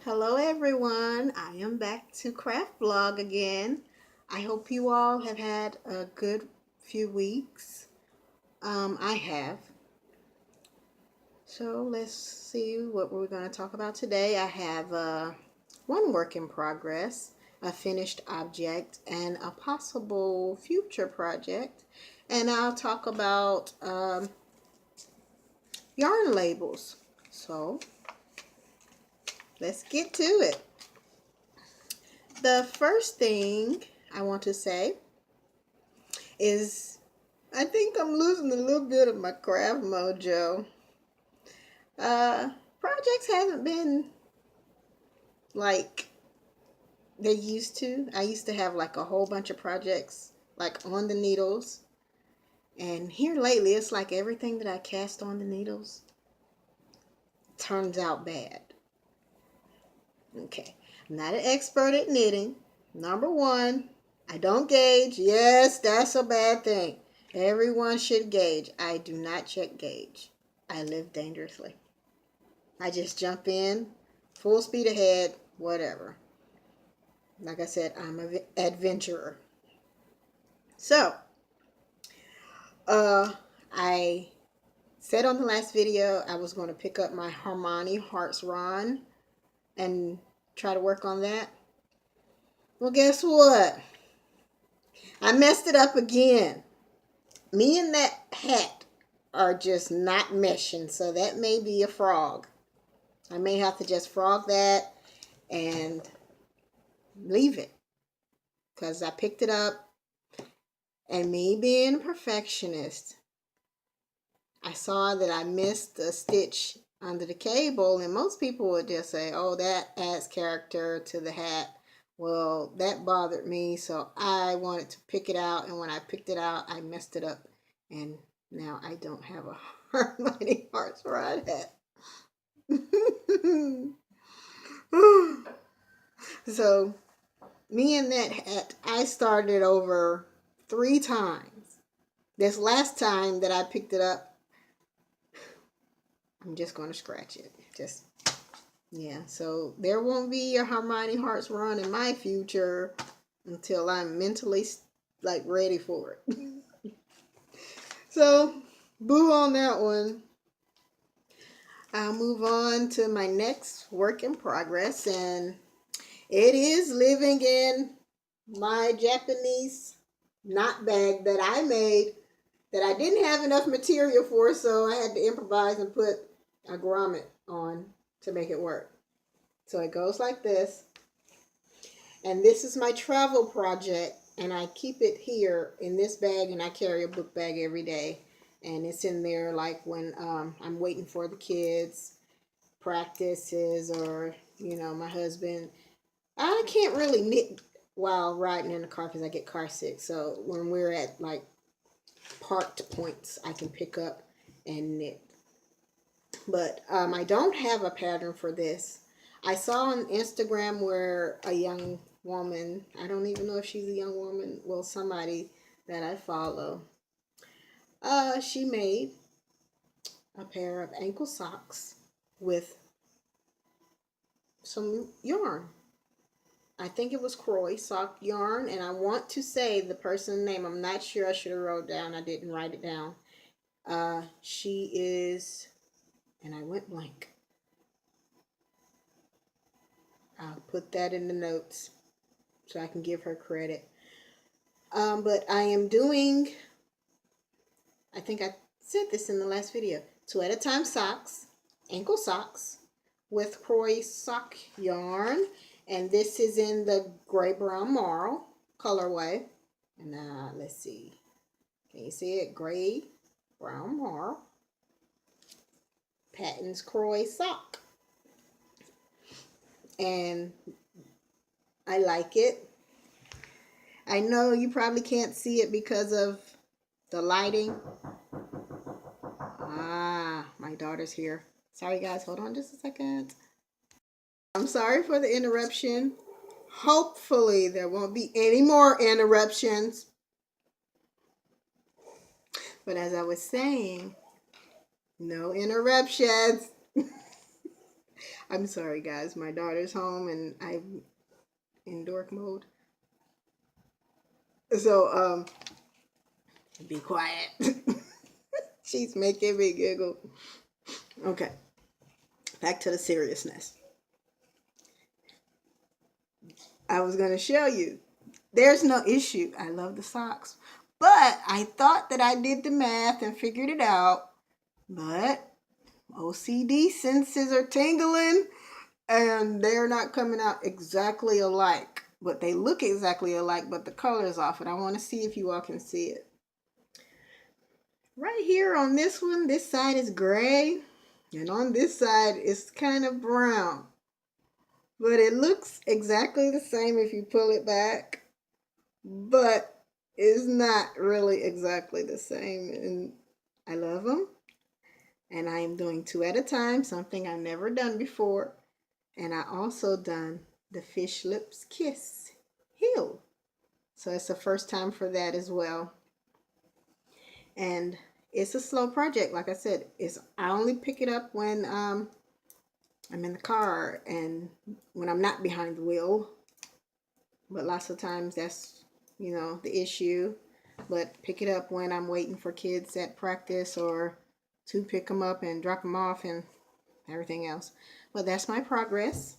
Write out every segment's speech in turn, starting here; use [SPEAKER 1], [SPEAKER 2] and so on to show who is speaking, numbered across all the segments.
[SPEAKER 1] Hello everyone, I am back to craft vlog again. I hope you all have had a good few weeks. I have. So let's see what we're going to talk about today. I have one work in progress, a finished object, and a possible future project. And I'll talk about yarn labels. So let's get to it. The first thing I want to say is I think I'm losing a little bit of my craft mojo. Projects haven't been like they used to. I used to have like a whole bunch of projects like on the needles. And here lately, it's like everything that I cast on the needles turns out bad. Okay, I'm not an expert at knitting. Number one, I don't gauge. Yes, that's a bad thing. Everyone should gauge. I do not check gauge. I live dangerously. I just jump in, full speed ahead, whatever. Like I said, I'm an adventurer. So, I said on the last video I was going to pick up my Hermione Hearts Ron and try to work on that. Well, guess what? I messed it up again. Me and that hat are just not meshing, so that may be a frog. I may have to just frog that and leave it because I picked it up, and me being a perfectionist, I saw that I missed a stitch under the cable, and most people would just say, oh, that adds character to the hat. Well, that bothered me, so I wanted to pick it out, and when I picked it out, I messed it up, and now I don't have a Hermione Hearts Ride hat. So, me and that hat, I started over 3 times. This last time that I picked it up, I'm just going to scratch it. Yeah. So there won't be a Hermione Hearts run in my future until I'm mentally like ready for it. So, boo on that one. I'll move on to my next work in progress, and it is living in my Japanese knot bag that I made that I didn't have enough material for, so I had to improvise and put a grommet on to make it work. So it goes like this. And this is my travel project, and I keep it here in this bag, and I carry a book bag every day. And it's in there like when I'm waiting for the kids' practices, or, my husband. I can't really knit while riding in the car because I get car sick. So when we're at like parked points, I can pick up and knit. But I don't have a pattern for this. I saw on Instagram where a young woman, I don't even know if she's a young woman, well, somebody that I follow, she made a pair of ankle socks with some yarn. I think it was Croy sock yarn, and I want to say the person's name. I'm not sure. I should have wrote down. I didn't write it down. She is, and I went blank. I'll put that in the notes so I can give her credit. But I am doing, I think I said this in the last video, 2 at a time socks, ankle socks with Croy sock yarn. And this is in the gray brown marl colorway. And let's see. Can you see it? Gray brown marl. Patton's Croy sock. And I like it. I know you probably can't see it because of the lighting. My daughter's here. Sorry guys, hold on just a second. I'm sorry for the interruption. Hopefully there won't be any more interruptions. But as I was saying, no interruptions. I'm sorry, guys. My daughter's home and I'm in dork mode. So, be quiet. She's making me giggle. Okay, back to the seriousness. I was going to show you. There's no issue. I love the socks. But I thought that I did the math and figured it out. But OCD senses are tingling and they're not coming out exactly alike. But they look exactly alike, but the color is off. And I want to see if you all can see it. Right here on this one, this side is gray. And on this side, it's kind of brown. But it looks exactly the same if you pull it back. But it's not really exactly the same. And I love them. And I am doing 2 at a time, something I've never done before. And I also done the fish lips kiss heel. So it's the first time for that as well. And it's a slow project. Like I said, I only pick it up when I'm in the car and when I'm not behind the wheel. But lots of times that's, the issue. But pick it up when I'm waiting for kids at practice or to pick them up and drop them off and everything else. But that's my progress.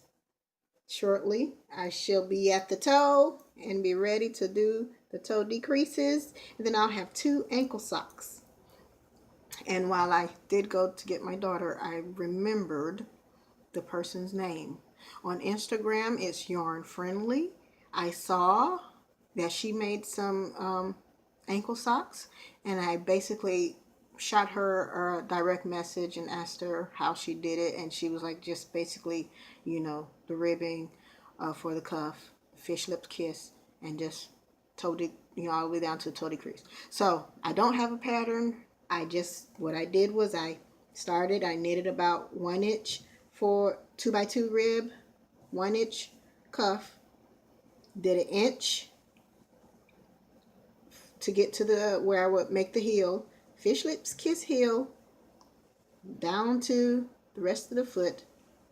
[SPEAKER 1] Shortly, I shall be at the toe and be ready to do the toe decreases. And then I'll have 2 ankle socks. And while I did go to get my daughter, I remembered the person's name. On Instagram, it's Yarn Friendly. I saw that she made some ankle socks, and I basically shot her a direct message and asked her how she did it, and she was like, just basically, the ribbing for the cuff, fish lips kiss, and just toe all the way down to toe decrease. So I don't have a pattern. What I did was I knitted about 1 inch for 2x2 rib, 1 inch cuff, did 1 inch to get to where I would make the heel, fish lips kiss heel, down to the rest of the foot,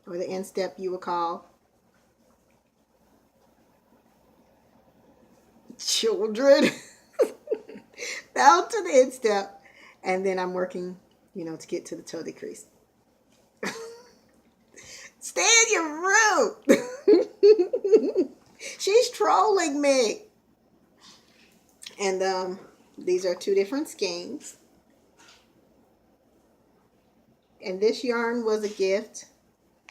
[SPEAKER 1] or the instep you would call. Children. Down to the instep, and then I'm working, to get to the toe decrease. Stay in your room. She's trolling me. And these are 2 different skeins. And this yarn was a gift.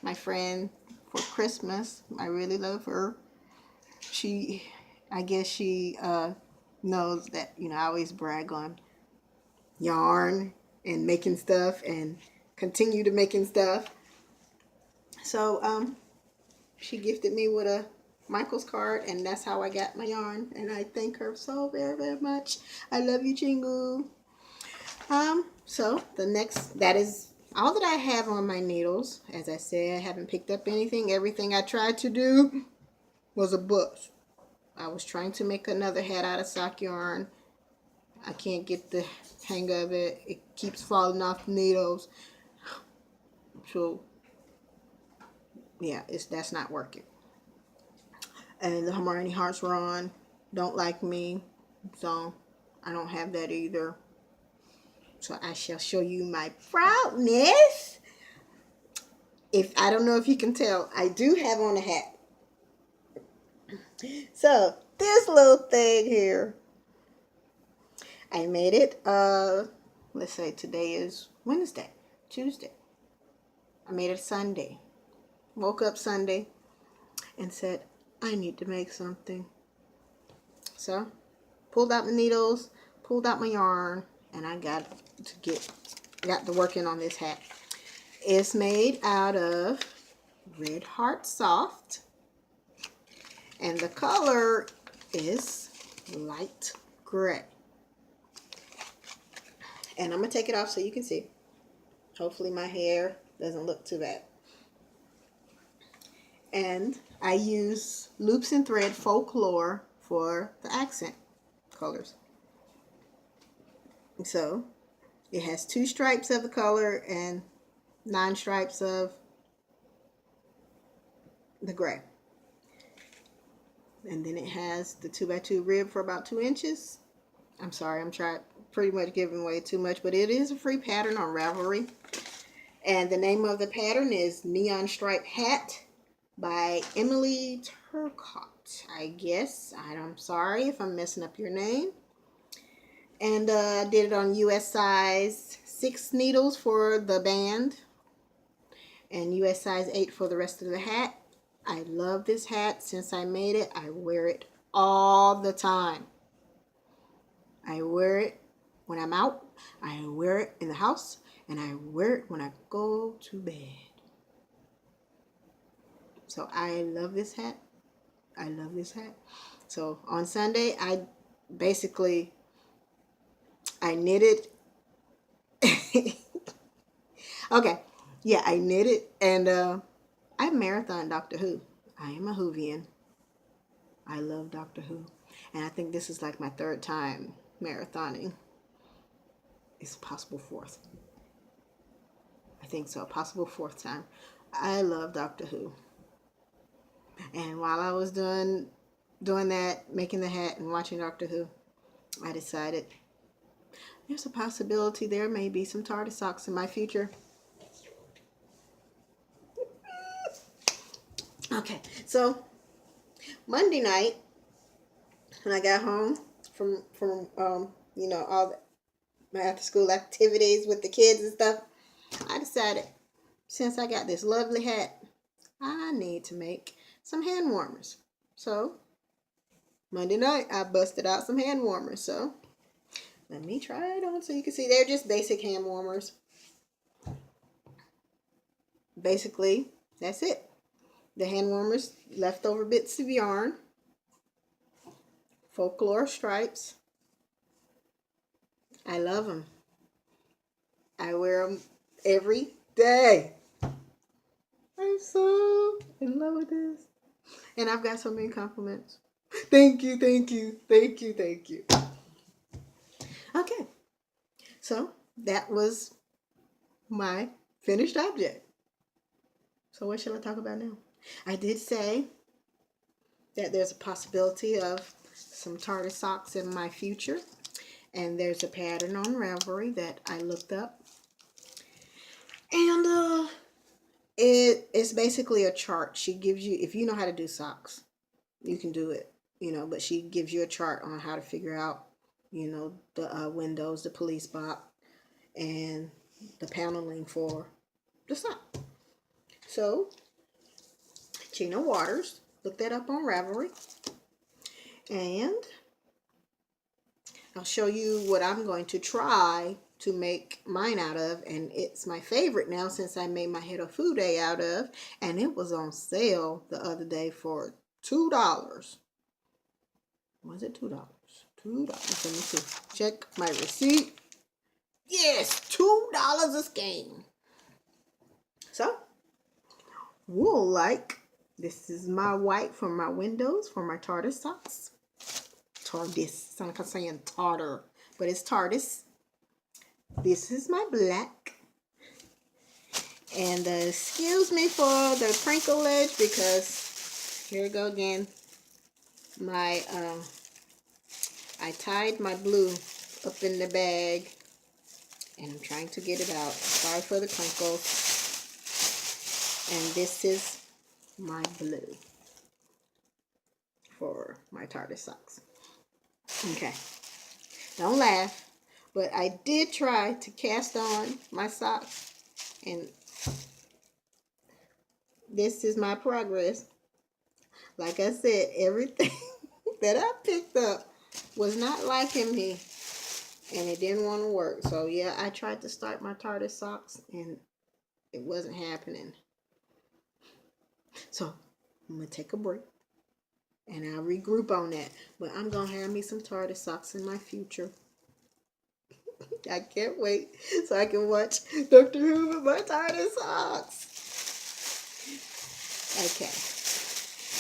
[SPEAKER 1] My friend for Christmas. I really love her. I guess she knows that, I always brag on yarn and making stuff and continue to making stuff. So she gifted me with a Michael's card, and that's how I got my yarn, and I thank her so very, very much. I love you, Chingu. So that is all that I have on my needles. As I said, I haven't picked up anything. Everything I tried to do was a bust. I was trying to make another hat out of sock yarn. I can't get the hang of it. It keeps falling off the needles. So yeah, that's not working. And the Hermione Hearts Run don't like me, so I don't have that either. So I shall show you my proudness. I don't know if you can tell, I do have on a hat. So this little thing here, I made it. Let's say today is Wednesday, Tuesday. I made it Sunday. Woke up Sunday and said, I need to make something. So pulled out my needles, pulled out my yarn, and I got to working on this hat. It's made out of Red Heart Soft, and the color is light gray. And I'm gonna take it off so you can see. Hopefully my hair doesn't look too bad. And I use Loops and Thread Folklore for the accent colors. So it has 2 stripes of the color and 9 stripes of the gray. And then it has the 2x2 rib for about 2 inches. I'm sorry, I'm trying pretty much giving away too much, but it is a free pattern on Ravelry. And the name of the pattern is Neon Stripe Hat by Emily Turcotte, I guess. I'm sorry if I'm messing up your name. And I did it on US size 6 needles for the band and US size 8 for the rest of the hat. I love this hat. Since I made it, I wear it all the time. I wear it when I'm out, I wear it in the house, and I wear it when I go to bed. So I love this hat. I love this hat. So on Sunday, I knitted. Okay. Yeah, I knitted and I marathon Doctor Who. I am a Whovian. I love Doctor Who. And I think this is like my 3rd time marathoning. It's a possible 4th. I think so. Possible 4th time. I love Doctor Who. And while I was doing that, making the hat and watching Doctor Who, I decided there's a possibility there may be some Tardis socks in my future. Okay, so Monday night when I got home from all my after school activities with the kids and stuff, I decided since I got this lovely hat, I need to make some hand warmers. So Monday night I busted out some hand warmers. So let me try it on so you can see. They're just basic hand warmers. Basically, that's it. The hand warmers, leftover bits of yarn, folklore stripes. I love them. I wear them every day. I'm so in love with this. And I've got so many compliments. Thank you, thank you, thank you, thank you. Okay, so that was my finished object. So what shall I talk about now? I did say that there's a possibility of some Tardis socks in my future. And there's a pattern on Ravelry that I looked up. And it's basically a chart. She gives you, if you know how to do socks, you can do it, but she gives you a chart on how to figure out, the windows, the police box, and the paneling for the sock. So Gina Waters looked that up on Ravelry, and I'll show you what I'm going to try to make mine out of, and it's my favorite now since I made my Head of Food Day out of, and it was on sale the other day for $2. Was it $2? $2. Let me see. Check my receipt. Yes, $2 a skein. So, wool like. This is my white for my windows for my Tardis socks. Tardis. Sounds like I'm saying tartar, but it's Tardis. This is my black. And excuse me for the crinkle edge because here we go again. I tied my blue up in the bag and I'm trying to get it out. Sorry for the crinkles. And this is my blue for my Tardis socks. Okay. Don't laugh. But I did try to cast on my socks. And this is my progress. Like I said, everything that I picked up was not liking me. And it didn't want to work. So yeah, I tried to start my Tardis socks and it wasn't happening. So I'm going to take a break. And I'll regroup on that. But I'm going to have me some Tardis socks in my future. I can't wait so I can watch Doctor Who with my Tardis socks. Okay.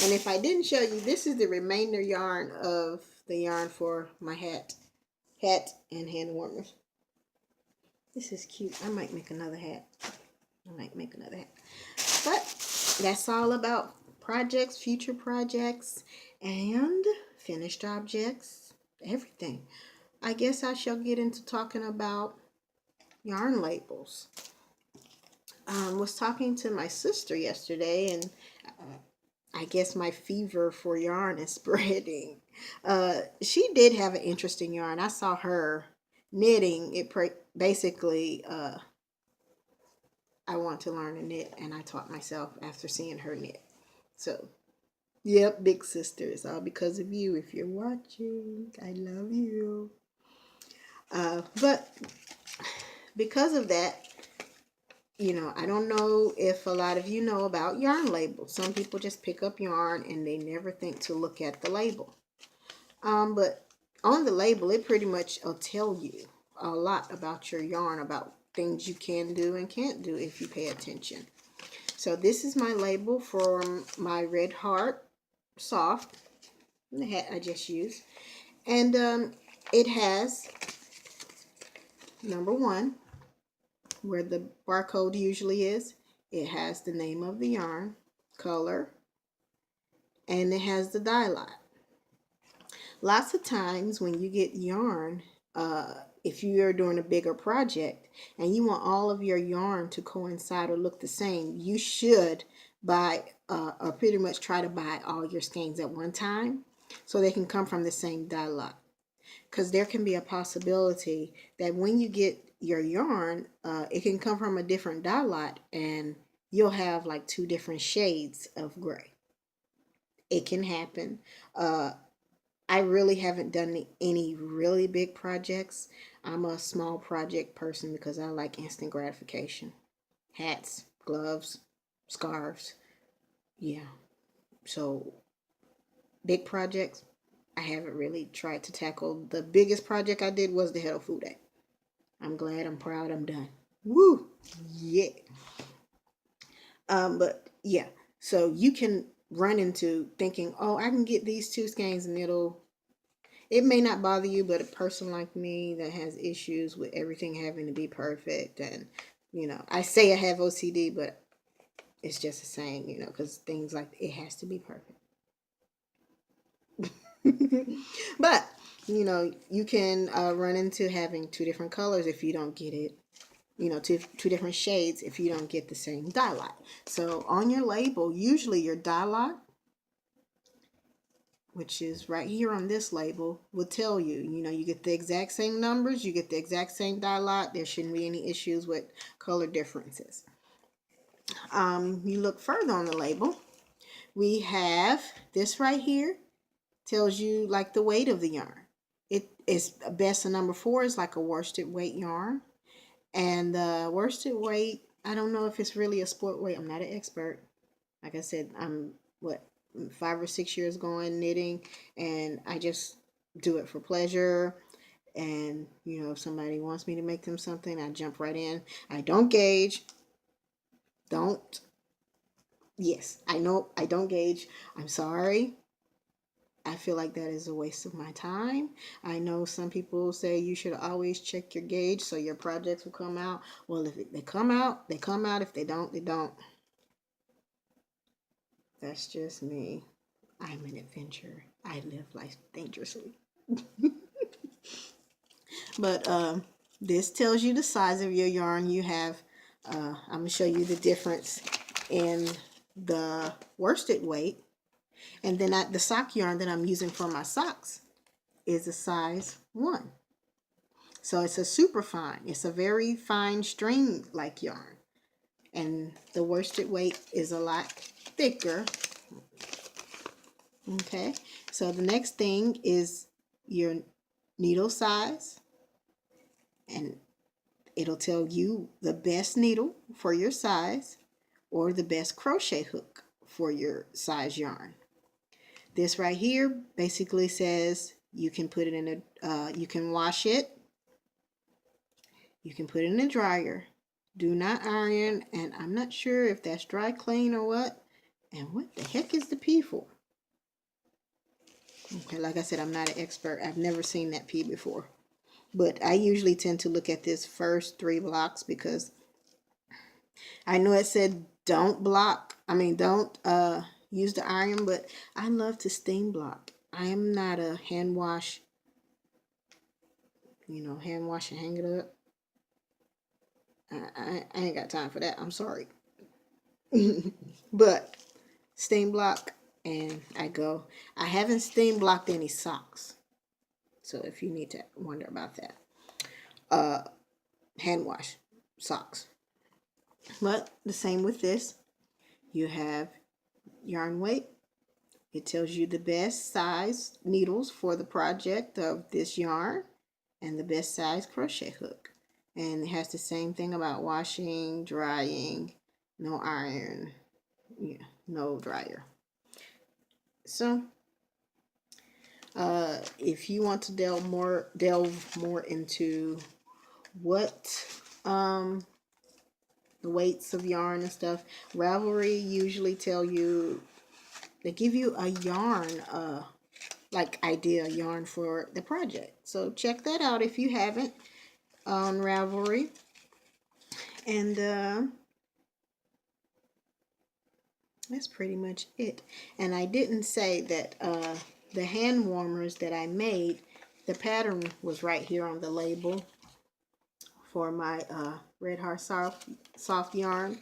[SPEAKER 1] And if I didn't show you, this is the remainder yarn of the yarn for my hat and hand warmers. This is cute. I might make another hat. But that's all about projects, future projects, and finished objects, everything. I guess I shall get into talking about yarn labels. Was talking to my sister yesterday, and I guess my fever for yarn is spreading. She did have an interesting yarn. I saw her knitting. Basically, I want to learn to knit, and I taught myself after seeing her knit. So, yep, big sister, it's all because of you. If you're watching, I love you. But because of that, I don't know if a lot of you know about yarn labels. Some people just pick up yarn and they never think to look at the label. But on the label, it pretty much will tell you a lot about your yarn, about things you can do and can't do if you pay attention. So this is my label for my Red Heart Soft, the hat I just used. And it has, number 1, where the barcode usually is. It has the name of the yarn, color, and it has the dye lot. Lots of times when you get yarn, if you are doing a bigger project and you want all of your yarn to coincide or look the same, you should buy or pretty much try to buy all your skeins at one time so they can come from the same dye lot. Because there can be a possibility that when you get your yarn, it can come from a different dye lot and you'll have like 2 different shades of gray. It can happen. I really haven't done any really big projects. I'm a small project person because I like instant gratification. Hats, gloves, scarves. Yeah. So big projects, I haven't really tried to tackle. The biggest project I did was the Hello Food Day. I'm glad, I'm proud, I'm done. Woo! Yeah. But yeah, so you can run into thinking, oh, I can get these 2 skeins and it may not bother you, but a person like me that has issues with everything having to be perfect, and I say I have OCD, but it's just a saying, because things like it has to be perfect. But you can run into having 2 different colors if you don't get it. Two different shades if you don't get the same dye lot. So on your label, usually your dye lot, which is right here on this label, will tell you, you get the exact same numbers, you get the exact same dye lot. There shouldn't be any issues with color differences. You look further on the label, we have this right here, tells you like the weight of the yarn. It is best, a number 4 is like a worsted weight yarn. And the worsted weight, I don't know if it's really a sport weight. I'm not an expert. Like I said, I'm 5 or 6 years going knitting, and I just do it for pleasure. And if somebody wants me to make them something, I jump right in. I don't gauge. Yes, I know I don't gauge. I'm sorry. I feel like that is a waste of my time. I know some people say you should always check your gauge so your projects will come out. Well, if they come out, they come out. If they don't, they don't. That's just me. I'm an adventurer. I live life dangerously. But this tells you the size of your yarn you have. I'm going to show you the difference in the worsted weight. And then the sock yarn that I'm using for my socks is a size 1. So it's a super fine. It's a very fine string-like yarn. And the worsted weight is a lot thicker. Okay, so the next thing is your needle size. And it'll tell you the best needle for your size or the best crochet hook for your size yarn. This right here basically says you can put it in you can wash it. You can put it in a dryer. Do not iron, and I'm not sure if that's dry clean or what. And what the heck is the P for? Okay, like I said, I'm not an expert. I've never seen that P before. But I usually tend to look at this first 3 blocks because I know it said don't use the iron, but I love to steam block. I am not a hand wash, hand wash and hang it up. I ain't got time for that. I'm sorry. But steam block, and I go. I haven't steam blocked any socks. So if you need to wonder about that, hand wash socks. But the same with this. You have yarn weight. It tells you the best size needles for the project of this yarn and the best size crochet hook. And it has the same thing about washing, drying, no iron, no dryer. So if you want to delve more into what the weights of yarn and stuff, Ravelry usually they give you a yarn idea yarn for the project. So check that out if you haven't on Ravelry. And that's pretty much it. And I didn't say that the hand warmers that I made, the pattern was right here on the label for my Red Heart soft yarn.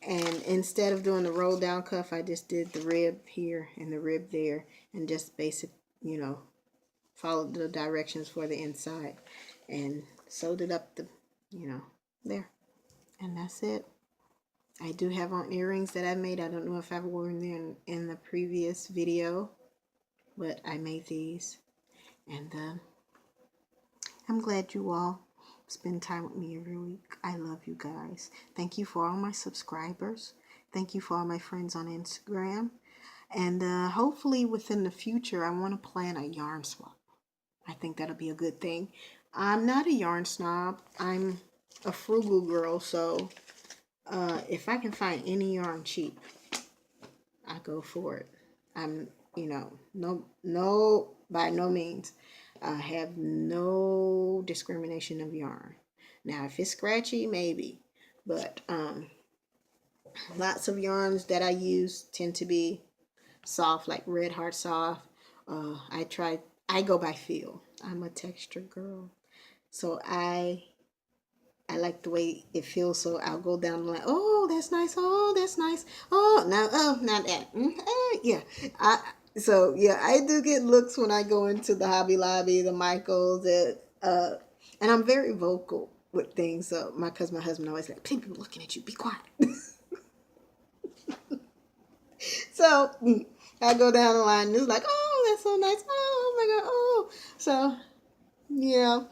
[SPEAKER 1] And instead of doing the roll down cuff, I just did the rib here and the rib there, and just basic, followed the directions for the inside and sewed it up there. And that's it. I do have on earrings that I made. I don't know if I've worn them in the previous video, but I made these. And I'm glad you all spend time with me every week. I love you guys. Thank you for all my subscribers. Thank you for all my friends on Instagram. And hopefully within the future, I want to plan a yarn swap. I think that'll be a good thing. I'm not a yarn snob. I'm a frugal girl, so if I can find any yarn cheap, I go for it. I'm, no, by no means. I have no discrimination of yarn. Now, if it's scratchy, maybe. But lots of yarns that I use tend to be soft, like Red Heart soft. I go by feel. I'm a texture girl. So I like the way it feels, so I'll go down the line. Oh, that's nice. Oh, that's nice. Oh, not that. Yeah. I do get looks when I go into the Hobby Lobby, the Michaels, and I'm very vocal with things. So because my husband always like, people looking at you, be quiet. So I go down the line and it's like, oh, that's so nice. Oh my God. Oh, so yeah.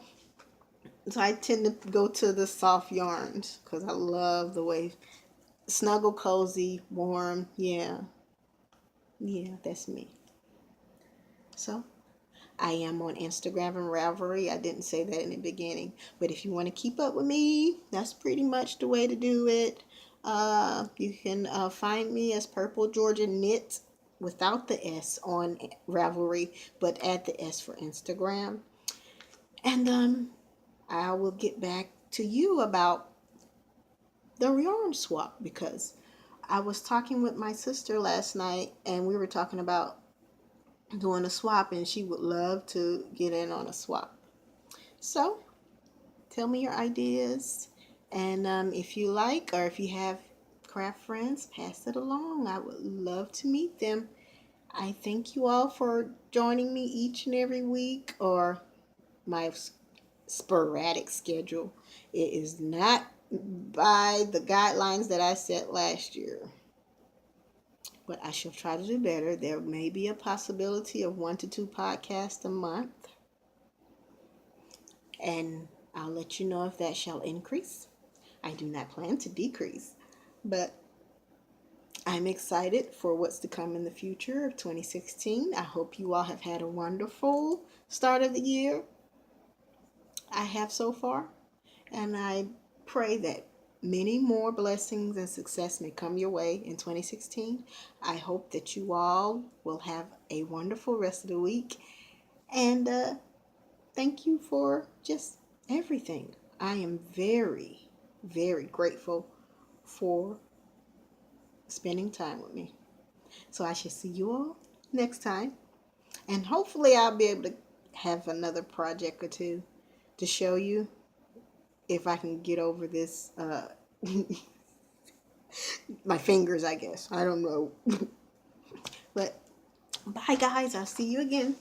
[SPEAKER 1] So I tend to go to the soft yarns because I love the way snuggle, cozy, warm. Yeah, that's me. So I am on Instagram and Ravelry. I didn't say that in the beginning, but if you want to keep up with me, that's pretty much the way to do it. You can find me as Purple Georgia Knit without the S on Ravelry, but add the S for Instagram. And I will get back to you about the yarn swap, because I was talking with my sister last night and we were talking about doing a swap, and she would love to get in on a swap. So tell me your ideas, and if you like, or if you have craft friends, pass it along. I would love to meet them. I thank you all for joining me each and every week, or my sporadic schedule. It is not by the guidelines that I set last year, but I shall try to do better. There may be a possibility of 1 to 2 podcasts a month, and I'll let you know if that shall increase. I do not plan to decrease, but I'm excited for what's to come in the future of 2016. I hope you all have had a wonderful start of the year. I have so far, and I pray that many more blessings and success may come your way in 2016. I hope that you all will have a wonderful rest of the week, and thank you for just everything. I am very, very grateful for spending time with me. So I shall see you all next time. And hopefully I'll be able to have another project or two to show you if I can get over this, my fingers, I guess. I don't know. But bye, guys. I'll see you again.